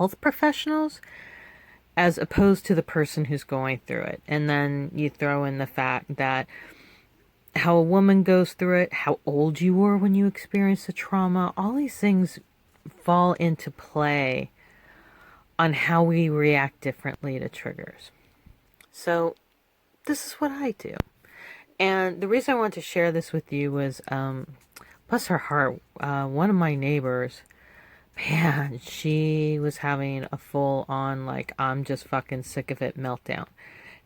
health professionals as opposed to the person who's going through it. And then you throw in the fact that how a woman goes through it, how old you were when you experienced the trauma, all these things fall into play on how we react differently to triggers. So this is what I do. And the reason I want to share this with you was, bless her heart, one of my neighbors, man, she was having a full on, like, I'm just fucking sick of it meltdown.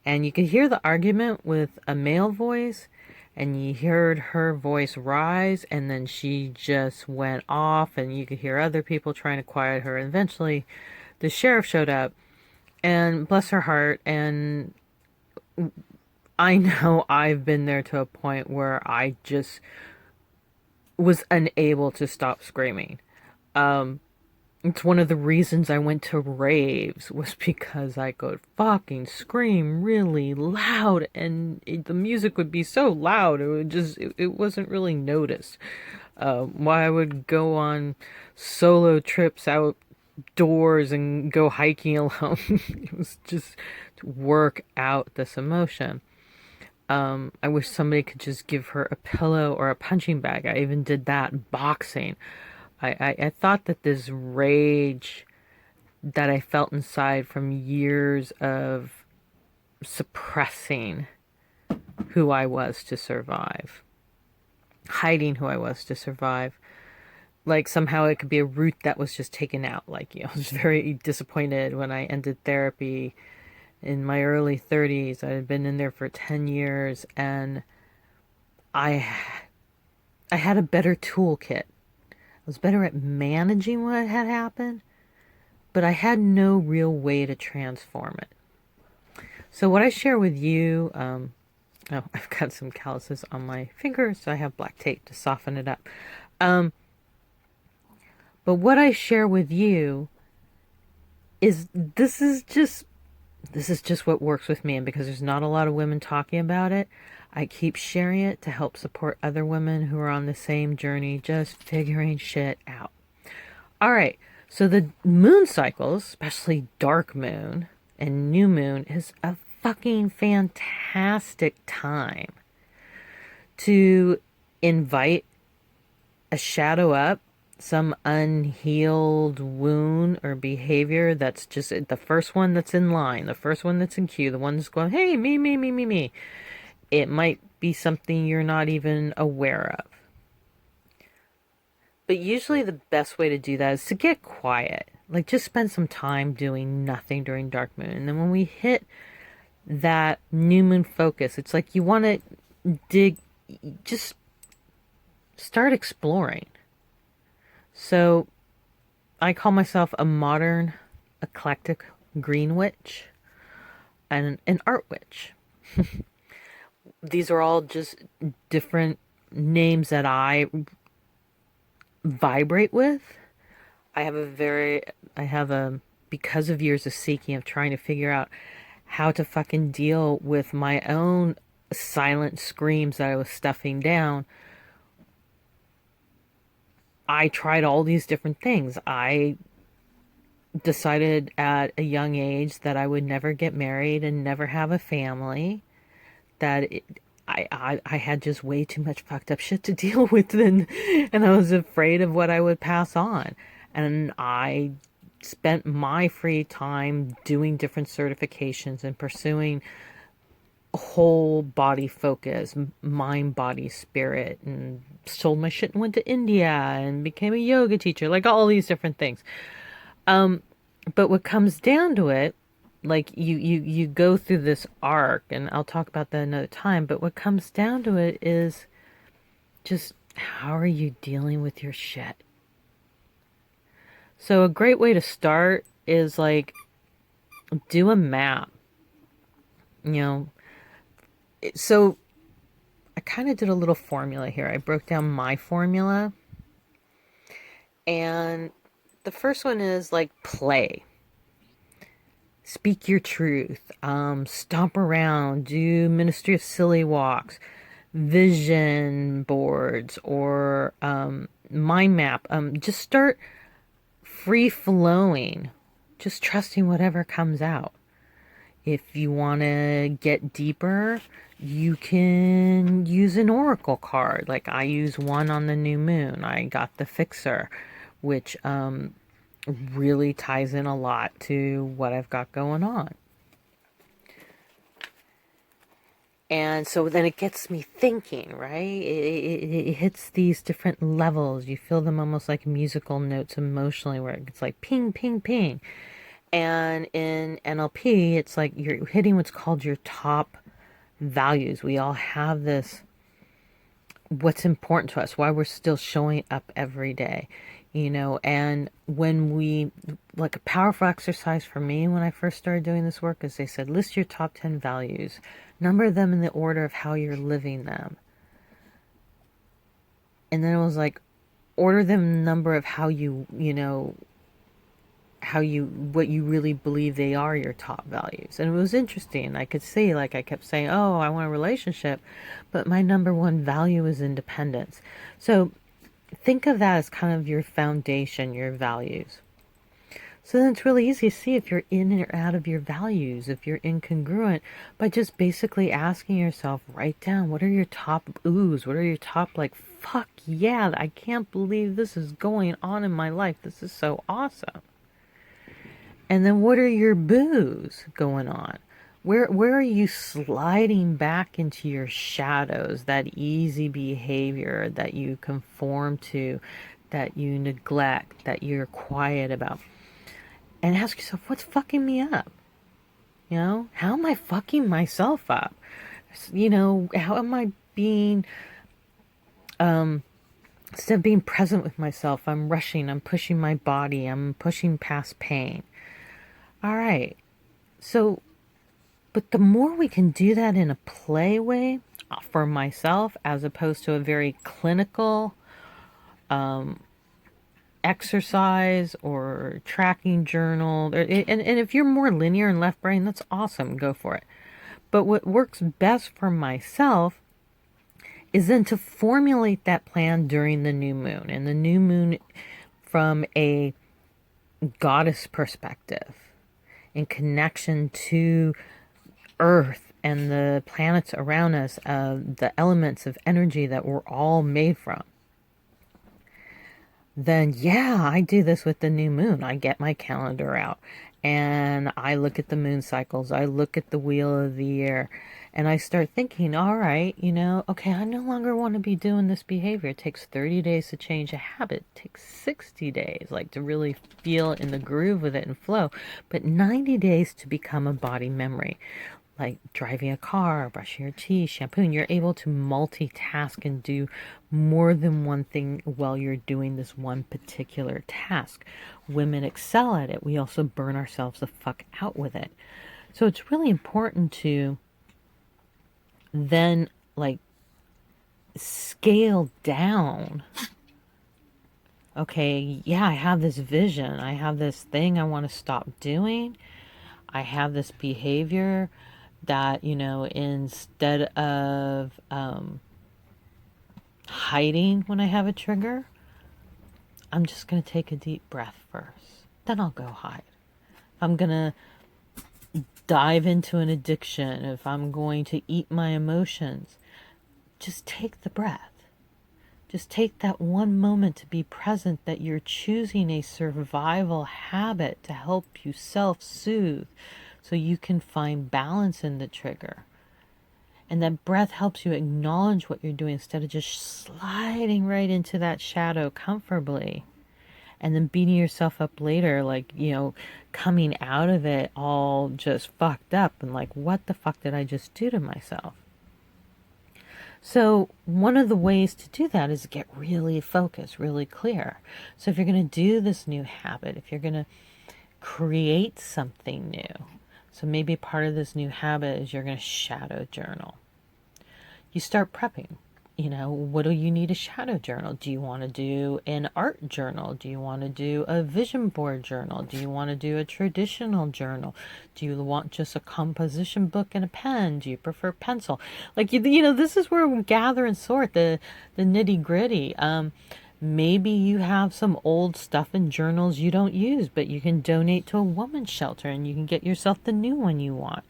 And you could hear the argument with a male voice, and you heard her voice rise, and then she just went off, and you could hear other people trying to quiet her. And eventually, the sheriff showed up, and bless her heart, and I know I've been there to a point where I just was unable to stop screaming. It's one of the reasons I went to raves was because I could fucking scream really loud, and the music would be so loud it wasn't really noticed. Why I would go on solo trips outdoors and go hiking alone. It was just to work out this emotion. I wish somebody could just give her a pillow or a punching bag. I even did that boxing. I thought that this rage that I felt inside from years of suppressing who I was to survive, hiding who I was to survive, like somehow it could be a root that was just taken out. Like, I was very disappointed when I ended therapy in my early 30s. I had been in there for 10 years, and I had a better toolkit. I was better at managing what had happened, but I had no real way to transform it. So what I share with you, I've got some calluses on my fingers, so I have black tape to soften it up. But what I share with you is this is just what works with me, and because there's not a lot of women talking about it, I keep sharing it to help support other women who are on the same journey, just figuring shit out. All right, so the moon cycles, especially dark moon and new moon, is a fucking fantastic time to invite a shadow up, some unhealed wound or behavior that's just the first one that's in line, the first one that's in queue, the one that's going, hey, me, me, me, me, me. It might be something you're not even aware of. But usually the best way to do that is to get quiet. Like, just spend some time doing nothing during dark moon. And then when we hit that new moon focus, it's like you want to just start exploring. So I call myself a modern eclectic green witch and an art witch. These are all just different names that I vibrate with. Because of years of seeking, of trying to figure out how to fucking deal with my own silent screams that I was stuffing down, I tried all these different things. I decided at a young age that I would never get married and never have a family. I had just way too much fucked up shit to deal with, and I was afraid of what I would pass on. And I spent my free time doing different certifications and pursuing whole body focus, mind, body, spirit, and sold my shit and went to India and became a yoga teacher, like all these different things. But what comes down to it, like you go through this arc, and I'll talk about that another time, but what comes down to it is just how are you dealing with your shit? So a great way to start is like do a map. So I kind of did a little formula here. I broke down my formula. And the first one is like play. Speak your truth. Stomp around. Do Ministry of Silly walks. Vision boards or mind map. Just start free flowing just trusting whatever comes out. If you want to get deeper, you can use an oracle card. Like I use one on the new moon. I got the Fixer, which really ties in a lot to what I've got going on. And so then it gets me thinking, right? It hits these different levels. You feel them almost like musical notes emotionally, where it's like ping, ping, ping. And in NLP, it's like you're hitting what's called your top values. We all have this, what's important to us, why we're still showing up every day, you know. And when we, like a powerful exercise for me when I first started doing this work is they said, list your top 10 values, number them in the order of how you're living them. And then it was like, order them in the number of how you know, what you really believe they are your top values. And it was interesting. I could see, like I kept saying, oh, I want a relationship, but my number one value is independence. So think of that as kind of your foundation, your values. So then it's really easy to see if you're in or out of your values, if you're incongruent, by just basically asking yourself, write down, what are your top oohs? What are your top, like, fuck yeah, I can't believe this is going on in my life. This is so awesome. And then what are your boos going on? Where are you sliding back into your shadows, that easy behavior that you conform to, that you neglect, that you're quiet about? And ask yourself, what's fucking me up? You know, how am I fucking myself up? You know, how am I being, instead of being present with myself, I'm rushing, I'm pushing my body, I'm pushing past pain. All right. So, but the more we can do that in a play way for myself, as opposed to a very clinical exercise or tracking journal, and if you're more linear and left brain, that's awesome. Go for it. But what works best for myself is then to formulate that plan during the new moon. And the new moon from a goddess perspective, in connection to Earth and the planets around us, the elements of energy that we're all made from, then yeah, I do this with the new moon. I get my calendar out and I look at the moon cycles. I look at the wheel of the year and I start thinking, all right, you know, okay, I no longer want to be doing this behavior. It takes 30 days to change a habit. It takes 60 days, like to really feel in the groove with it and flow, but 90 days to become a body memory. Like driving a car, brushing your teeth, shampooing. You're able to multitask and do more than one thing while you're doing this one particular task. Women excel at it. We also burn ourselves the fuck out with it. So it's really important to then, like, scale down. Okay, yeah, I have this vision. I have this thing I want to stop doing. I have this behavior that, you know, instead of hiding when I have a trigger, I'm just going to take a deep breath first. Then I'll go hide. If I'm going to dive into an addiction, if I'm going to eat my emotions, just take the breath. Just take that one moment to be present, that you're choosing a survival habit to help you self-soothe so you can find balance in the trigger. And that breath helps you acknowledge what you're doing instead of just sliding right into that shadow comfortably and then beating yourself up later, like, you know, coming out of it all just fucked up and like, what the fuck did I just do to myself? So one of the ways to do that is get really focused, really clear. So if you're going to do this new habit, if you're going to create something new, so maybe part of this new habit is you're going to shadow journal. You start prepping. You know, what do you need a shadow journal? Do you want to do an art journal? Do you want to do a vision board journal? Do you want to do a traditional journal? Do you want just a composition book and a pen? Do you prefer pencil? Like, you know, this is where we gather and sort the nitty gritty. Maybe you have some old stuff in journals you don't use, but you can donate to a woman's shelter and you can get yourself the new one you want.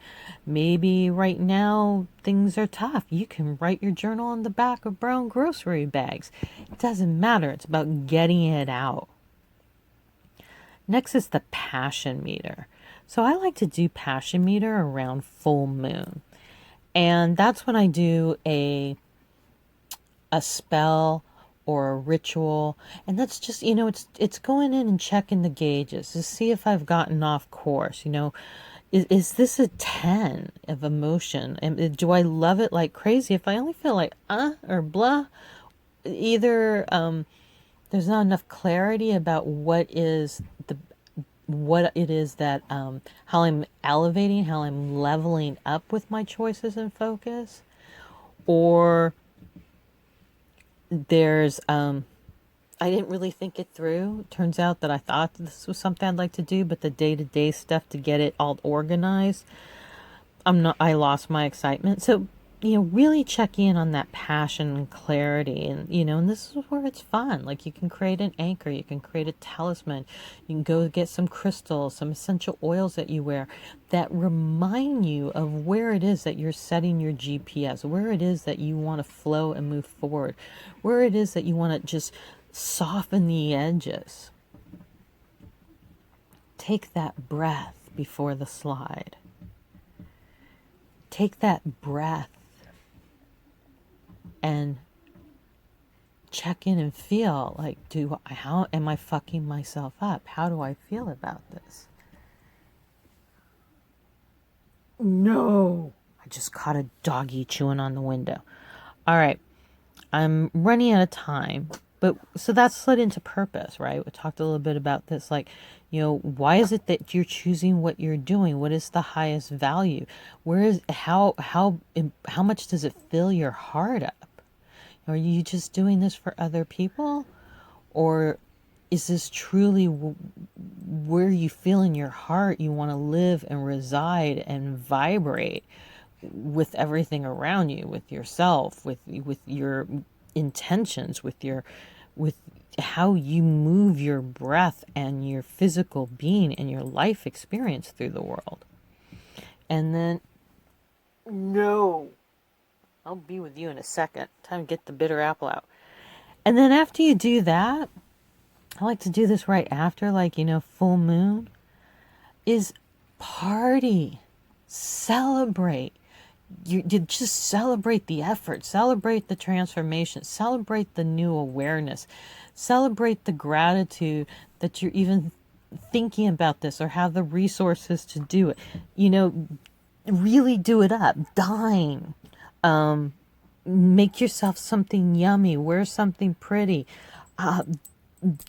Maybe right now things are tough. You can write your journal on the back of brown grocery bags. It doesn't matter. It's about getting it out. Next is the passion meter. So I like to do passion meter around full moon. And that's when I do a spell or a ritual, and that's just, it's going in and checking the gauges to see if I've gotten off course. Is this a 10 of emotion, and do I love it like crazy? If I only feel like or blah, either there's not enough clarity about what it is that how I'm elevating, how I'm leveling up with my choices and focus, or there's I didn't really think it through. Turns out that I thought this was something I'd like to do, but the day-to-day stuff to get it all organized, I lost my excitement. So, really check in on that passion and clarity, and this is where it's fun. Like, you can create an anchor, you can create a talisman, you can go get some crystals, some essential oils that you wear that remind you of where it is that you're setting your GPS, where it is that you want to flow and move forward, where it is that you want to just soften the edges. Take that breath before the slide. Take that breath and check in and feel like, how am I fucking myself up? How do I feel about this? No. I just caught a doggy chewing on the window. All right. I'm running out of time. But so that's slid into purpose, right? We talked a little bit about this, like, why is it that you're choosing what you're doing? What is the highest value? How much does it fill your heart up? Are you just doing this for other people? Or is this truly where you feel in your heart you want to live and reside and vibrate with everything around you, with yourself, with your intentions, with how you move your breath and your physical being and your life experience through the world? And then, no, I'll be with you in a second. Time to get the bitter apple out. And then after you do that, I like to do this right after, like, full moon, is party, celebrate. You just celebrate the effort, celebrate the transformation, celebrate the new awareness, celebrate the gratitude that you're even thinking about this or have the resources to do it. Really do it up, dine, make yourself something yummy, wear something pretty,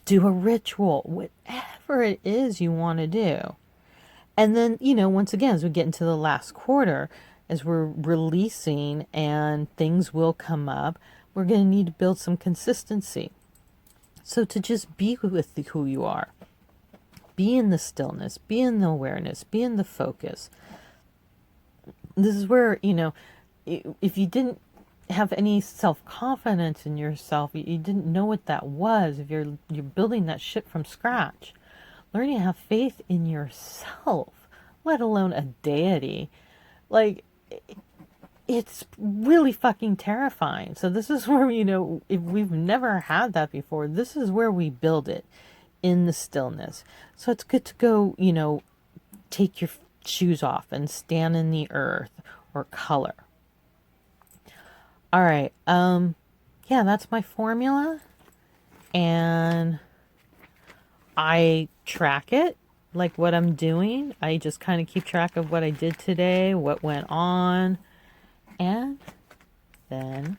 do a ritual, whatever it is you want to do. And then, once again, as we get into the last quarter, as we're releasing and things will come up, we're going to need to build some consistency. So to just be with who you are, be in the stillness, be in the awareness, be in the focus. This is where, if you didn't have any self-confidence in yourself, you didn't know what that was, if you're building that shit from scratch, learning to have faith in yourself, let alone a deity, like, it's really fucking terrifying. So this is where, if we've never had that before, this is where we build it, in the stillness. So it's good to go, take your shoes off and stand in the earth or color. All right. Yeah, that's my formula. And I track it, like what I'm doing. I just kind of keep track of what I did today, what went on. And then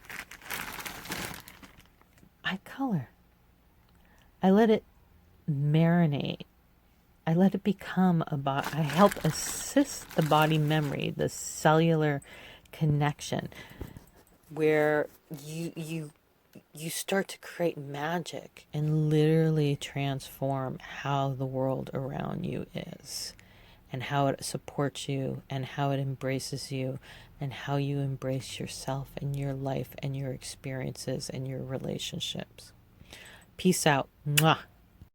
I color. I let it marinate. I let it become I help assist the body memory, the cellular connection, where you start to create magic and literally transform how the world around you is, and how it supports you, and how it embraces you, and how you embrace yourself and your life and your experiences and your relationships. Peace out. Mwah.